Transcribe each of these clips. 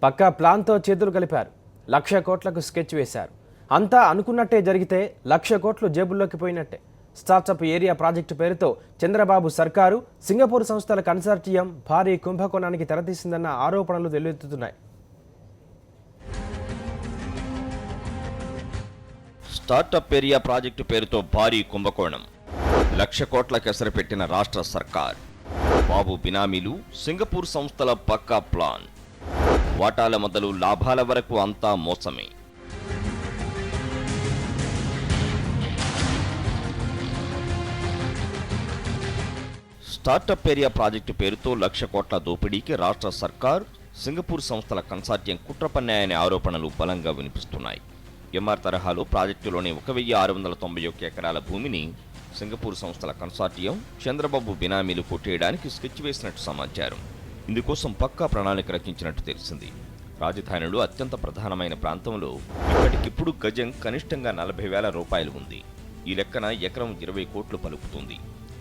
పక్కా ప్లాన్తో చేతులు కలిపారు. 1,00,000 కోట్లకు స్కెచ్ వేశారు. అంతా అనుకున్నట్టే జరిగితే 1,00,000 కోట్లు జేబుల్లోకి పోయినట్టే. స్టార్టప్ ఏరియా ప్రాజెక్టు పేరుతో చంద్రబాబు సర్కారు, సింగపూర్ సంస్థల కన్సార్టియం భారీ కుంభకోణానికి తెరతీసిందన్న ఆరోపణలు వెల్లువెత్తుతున్నాయి. స్టార్టప్ ఏరియా ప్రాజెక్టు పేరుతో భారీ కుంభకోణం, 1,00,000 కోట్లకు ఎసరు పెట్టిన రాష్ట్ర సర్కార్, బాబు బినామీలు, సింగపూర్ సంస్థల పక్కా ప్లాన్, వాటాల మొదలు లాభాల వరకు అంతా మోసమే. స్టార్టప్ ఏరియా ప్రాజెక్టు పేరుతో 1,00,000 కోట్ల దోపిడీకి రాష్ట్ర సర్కార్, సింగపూర్ సంస్థల కన్సార్టియం కుట్ర పన్నాయనే ఆరోపణలు బలంగా వినిపిస్తున్నాయి. ఎంఆర్ తరహాలో ప్రాజెక్టులోని 1,691 ఎకరాల భూమిని సింగపూర్ సంస్థల కన్సార్టియం, చంద్రబాబు బినామీలు కొట్టేయడానికి స్కెచ్ వేసినట్టు సమాచారం. ఇందుకోసం పక్కా ప్రణాళిక రచించినట్టు తెలిసింది. రాజధానిలో అత్యంత ప్రధానమైన ప్రాంతంలో ఇప్పటికిప్పుడు గజం కనిష్టంగా 40,000 రూపాయలు ఉంది. ఈ లెక్కన ఎకరం 20 కోట్లు పలుకుతుంది.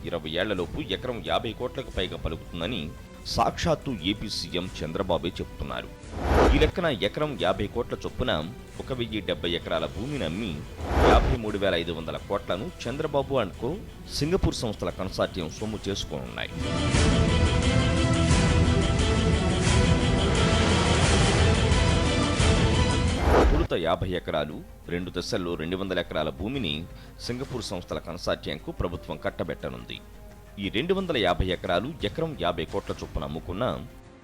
20 ఏళ్లలోపు ఎకరం 50 కోట్లకు పైగా పలుకుతుందని సాక్షాత్తు ఏపీ సీఎం చంద్రబాబే చెబుతున్నారు. ఈ లెక్కన ఎకరం 50 కోట్ల చొప్పున 1,070 ఎకరాల భూమిని అమ్మి 53,500 కోట్లను చంద్రబాబు అండ్ కో, సింగపూర్ సంస్థల కన్సార్టియం సొమ్ము చేసుకోనున్నాయి. తొలుత 50 ఎకరాలు, 2 దశల్లో 200 ఎకరాల భూమిని సింగపూర్ సంస్థల కన్సార్టియంకు ప్రభుత్వం కట్టబెట్టనుంది. ఈ 250 ఎకరాలు ఎకరం 50 కోట్ల చొప్పున అమ్ముకున్న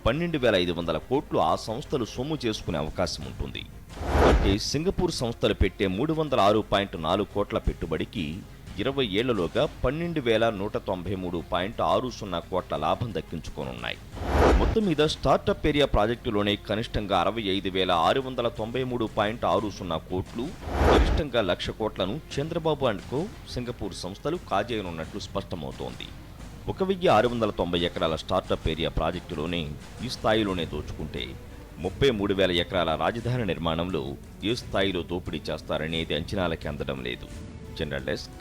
12,500 కోట్లు ఆ సంస్థలు సొమ్ము చేసుకునే అవకాశం ఉంటుంది. అంటే సింగపూర్ సంస్థలు పెట్టే 306.4 కోట్ల పెట్టుబడికి 20 ఏళ్లలోగా 12,193.60 కోట్ల లాభం దక్కించుకోనున్నాయి. మొత్తం మీద స్టార్టప్ ఏరియా ప్రాజెక్టులోనే కనిష్టంగా 65,593.60 కోట్లు, గరిష్టంగా 1,00,000 కోట్లను చంద్రబాబు అండ్ కో, సింగపూర్ సంస్థలు కాజేయనున్నట్లు స్పష్టమవుతోంది. 1,690 ఎకరాల స్టార్టప్ ఏరియా ప్రాజెక్టులోనే ఈ స్థాయిలోనే దోచుకుంటే 33,000 ఎకరాల రాజధాని నిర్మాణంలో ఏ స్థాయిలో దోపిడీ చేస్తారనేది అంచనాలకి అందడం లేదు. General desk.